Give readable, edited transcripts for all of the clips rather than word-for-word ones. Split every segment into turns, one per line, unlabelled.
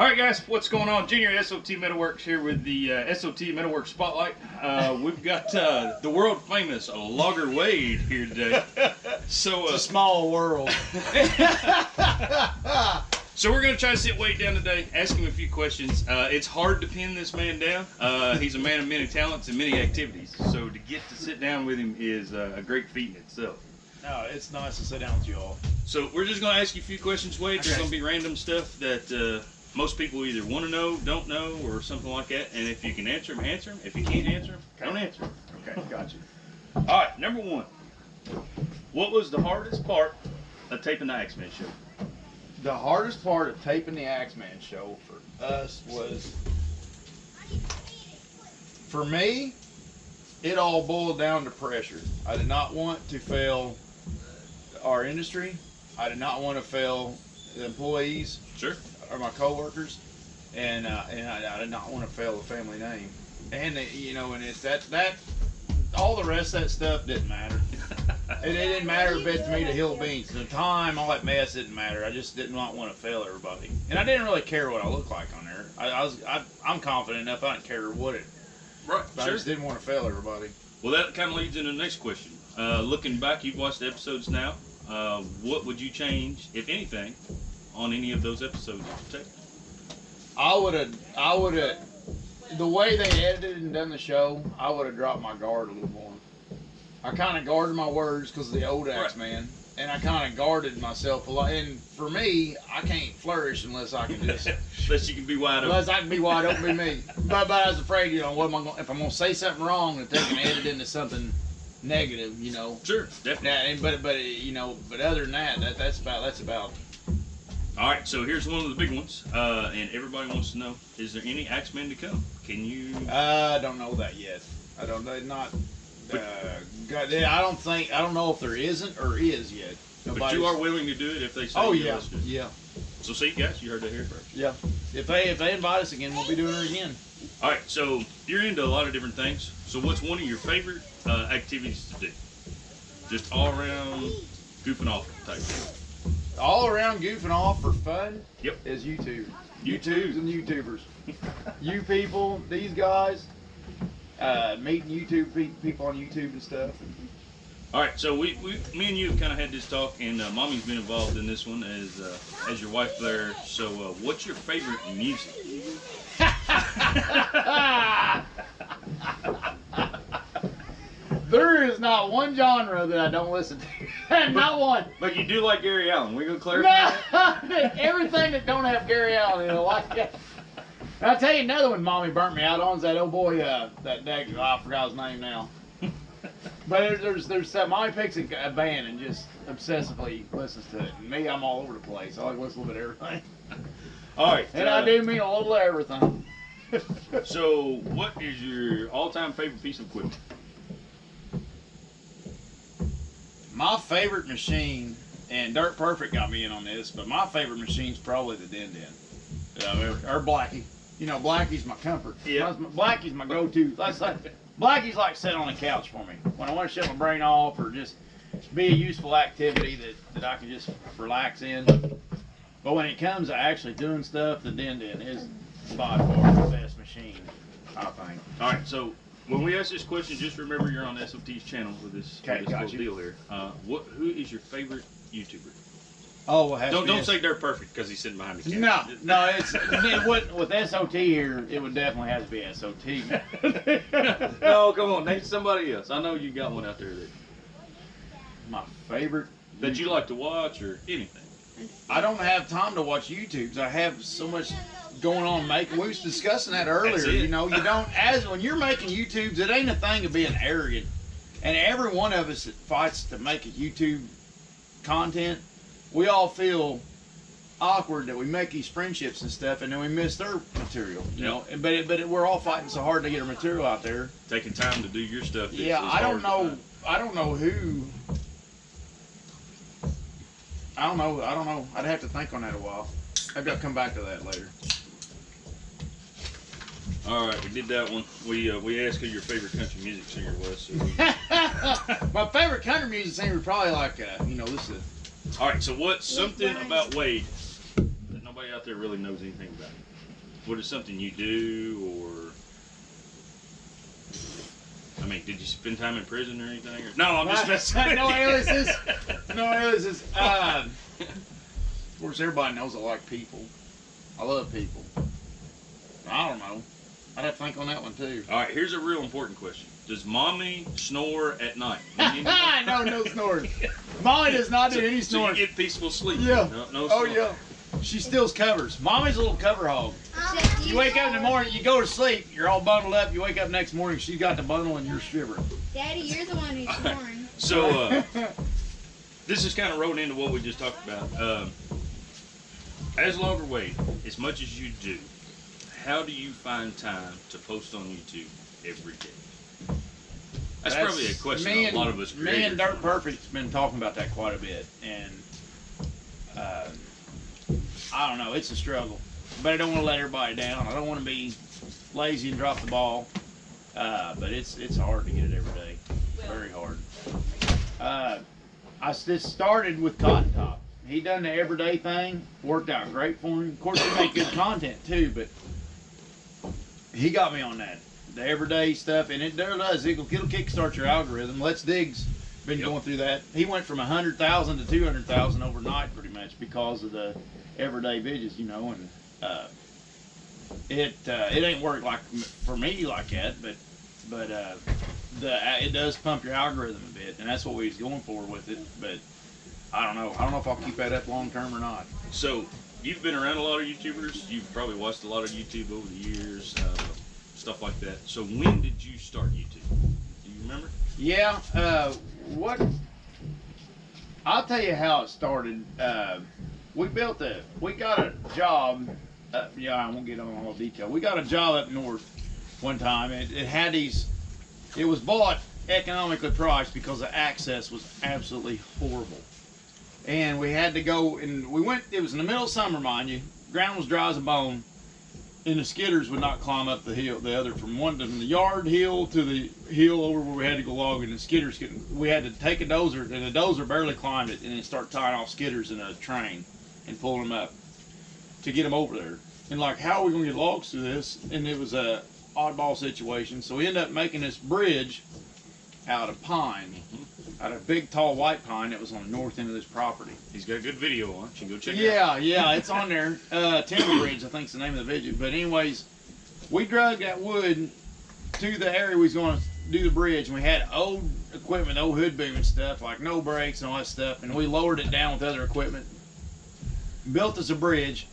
All right, guys, what's going on? Junior S.O.T Metalworks here with the S.O.T Metalworks Spotlight. We've got the world famous Logger Wade here today. So
it's a small world.
So we're going to try to sit Wade down today, ask him a few questions. It's hard to pin this man down. He's a man of many talents and many activities. So to get to sit down with him is a great feat in itself.
No, it's nice to sit down with you all.
So we're just going to ask you a few questions, Wade.
Okay.
There's going to be random stuff that most people either want to know, don't know, or something like that. And if you can answer them, answer them. If you can't answer them, don't answer them.
Okay, gotcha.
All right, number one. What was the hardest part of taping the Axeman show?
The hardest part of taping the Axeman show for us was, for me, it all boiled down to pressure. I did not want to fail our industry. I did not want to fail the employees.
Sure.
Or my coworkers, and I did not want to fail the family name. And and it's that all the rest of that stuff didn't matter. It didn't matter a bit to me to hill beans. The time, all that mess didn't matter. I just did not want to fail everybody, and I didn't really care what I looked like on there. I'm confident enough. I didn't care what it.
Right.
But
Sure.
I just didn't want to fail everybody.
Well, that kind of leads into the next question. Looking back, you've watched the episodes now. What would you change, if anything, on any of those episodes that you take?
I would have, the way they edited and done the show, I would have dropped my guard a little more. I kind of guarded my words because of the old Axeman, and I kind of guarded myself a lot. And for me, I can't flourish unless I can just...
Unless you can be wide open.
Unless I can be wide open, be me. But I was afraid, what am I going, if I'm going to say something wrong, that they can edit into something negative,
Sure, definitely.
Yeah, but other than that, that's about.
All right, so here's one of the big ones, and everybody wants to know: is there any Axeman to come? Can you?
I don't know that yet. I don't know if there isn't or is yet.
But you are willing to do it if they say.
Oh
yeah,
yeah.
So see, guys, you heard that here first.
Yeah. If they invite us again, we'll be doing it again.
All right, so you're into a lot of different things. So what's one of your favorite activities to do? Just all around goofing off type thing.
All around goofing off for fun.
Yep.
Is YouTube.
YouTubes
and YouTubers. You people, these guys, meeting YouTube people on YouTube and stuff.
All right, so me and you have kind of had this talk, and Mommy's been involved in this one as your wife there. So, what's your favorite music?
There is not one genre that I don't listen to. Not one.
But you do like Gary Allen. We gonna clarify that?
Everything that don't have Gary Allen in it, like that. I'll tell you another one Mommy burnt me out on is that old boy, I forgot his name now. But there's that Mommy picks a band and just obsessively listens to it. And me, I'm all over the place. I like to listen a little bit of everything.
All right.
And I do mean a little of everything.
So, what is your all-time favorite piece of equipment?
My favorite machine, and Dirt Perfect got me in on this, but my favorite machine's probably the Din or Blackie. Blackie's my comfort.
Yeah.
Blackie's my go-to. Blackie's like sitting on the couch for me. When I want to shut my brain off or just be a useful activity that I can just relax in. But when it comes to actually doing stuff, the Din is by far the best machine, I think.
All right, so when we ask this question, just remember you're on S.O.T's channel with this whole deal here. Who is your favorite YouTuber?
Oh, well,
don't say Dirt Perfect because he's sitting behind the camera.
No, with S.O.T here, it would definitely have to be S.O.T.
No, come on, name somebody else. I know you got one out there that
my favorite
that you like to watch or anything.
I don't have time to watch YouTubes. I have so much going on making. We was discussing that earlier. You don't when you're making YouTubes, it ain't a thing of being arrogant. And every one of us that fights to make a YouTube content, we all feel awkward that we make these friendships and stuff, and then we miss their material. But we're all fighting so hard to get our material out there.
Taking time to do your stuff.
Yeah, I don't know who. I don't know. I'd have to think on that a while. Maybe I'll come back to that later.
All right, we did that one. We asked who your favorite country music singer was. So
my favorite country music singer is probably like this is.
All right, so what's something about Wade that nobody out there really knows anything about? What is something you do, or I mean, did you spend time in prison or anything? Or, no, I'm just messing with
No
you.
aliases. No aliases. Of course, everybody knows I like people. I love people. I don't know. I'd have to think on that one too.
All right, here's a real important question. Does mommy snore at night?
No snoring. Molly does not do any
So
snoring.
you get peaceful sleep.
Yeah.
No
Oh
snore.
yeah. She steals covers. Mommy's a little cover hog. You wake up in the morning, you go to sleep, you're all bundled up. You wake up next morning, she's got the bundle and you're shivering.
Daddy, you're the one who's snoring.
So this is kind of rolling into what we just talked about. As Logger Wade, as much as you do, how do you find time to post on YouTube every day? That's probably a question a lot of us creators.
Me and Dirt Perfect's been talking about that quite a bit, and I don't know, it's a struggle. But I don't want to let everybody down. I don't want to be lazy and drop the ball. But it's hard to get it every day. Very hard. I just started with Cotton Top. He done the everyday thing, worked out great for him. Of course, he make good content too, but he got me on that. The everyday stuff, and it does. It'll kickstart your algorithm. Let's Dig's been going through that. He went from 100,000 to 200,000 overnight, pretty much, because of the everyday videos, you know. And it ain't worked like for me like that, but it does pump your algorithm a bit, and that's what we was going for with it. But I don't know if I'll keep that up long term or not.
So you've been around a lot of YouTubers. You've probably watched a lot of YouTube over the years, stuff like that. So when did you start YouTube? Do you remember?
Yeah. I'll tell you how it started. We got a job. Yeah, I won't get on all the detail. We got a job up north one time. It had these. It was bought economically priced because the access was absolutely horrible. And we had to go, and we went. It was in the middle of summer, mind you. Ground was dry as a bone, and the skidders would not climb up the hill. From the yard hill to the hill over where we had to go logging. And the skidders we had to take a dozer, and the dozer barely climbed it, and then start tying off skidders in a train and pulling them up to get them over there. And like, how are we gonna get logs through this? And it was a oddball situation. So we ended up making this bridge out of pine, out of big tall white pine that was on the north end of this property.
He's got a good video on it. You can go check it out.
Yeah, it's on there. Timber Bridge, I think is the name of the video. But anyways, we drug that wood to the area we was going to do the bridge, and we had old equipment, old hood boom and stuff, like no brakes and all that stuff, and we lowered it down with other equipment, built us a bridge,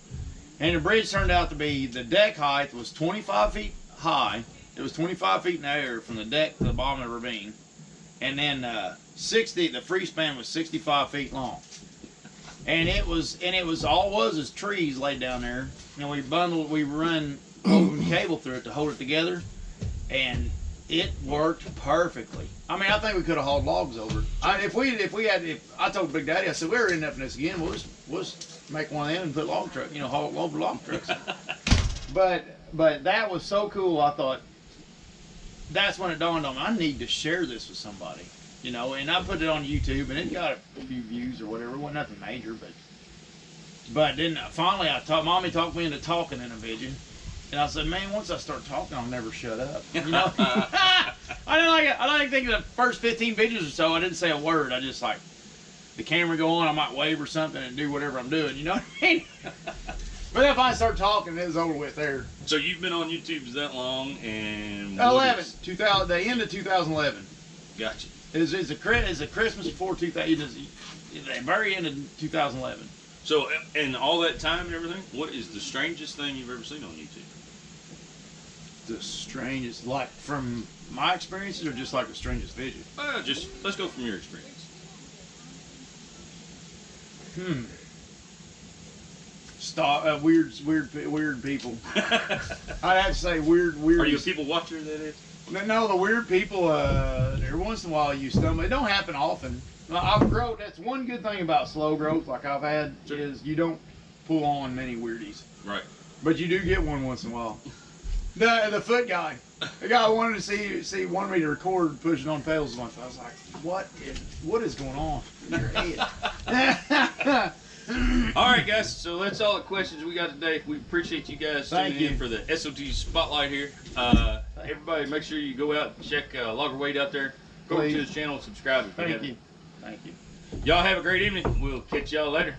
and the bridge turned out to be, the deck height was 25 feet high. It was 25 feet in the air from the deck to the bottom of the ravine. And then the free span was 65 feet long. And it was is trees laid down there. And we run woven cable through it to hold it together. And it worked perfectly. I mean, I think we could have hauled logs over it. If I told Big Daddy, I said, we're ending up in this again, we'll just make one of them and put haul over log trucks. But that was so cool. I thought, that's when it dawned on me, I need to share this with somebody, you know. And I put it on YouTube, and it got a few views or whatever. It wasn't nothing major, but then finally Mommy talked me into talking in a video, and I said, man, once I start talking, I'll never shut up, you know. I didn't think the first 15 videos or so, I didn't say a word. I just like, the camera go on, I might wave or something and do whatever I'm doing, you know what I mean? But if I start talking, it was over with there.
So you've been on YouTube that long, and
the end of 2011.
Gotcha.
It's a Christmas before 2000. The very end of 2011.
So, in all that time and everything, what is the strangest thing you've ever seen on YouTube?
The strangest, like from my experiences, or just like the strangest video?
Just let's go from your experience.
Weird people. I'd have to say weird.
Are you a people watcher, that is?
No, the weird people, every once in a while you stumble. It don't happen often. I've grown. That's one good thing about slow growth, like I've had, is you don't pull on many weirdies.
Right.
But you do get one once in a while. The foot guy. The guy wanted to wanted me to record pushing on pedals once. I was like, what is going on in your head?
All right, guys. So that's all the questions we got today. We appreciate you guys
Thank
tuning in
you.
for the SOT Spotlight here. Everybody, make sure you go out and check Logger Wade out there. Go over to
Please.
his channel and subscribe if you
Thank
haven't.
you. Thank you.
Y'all have a great evening. We'll catch y'all later.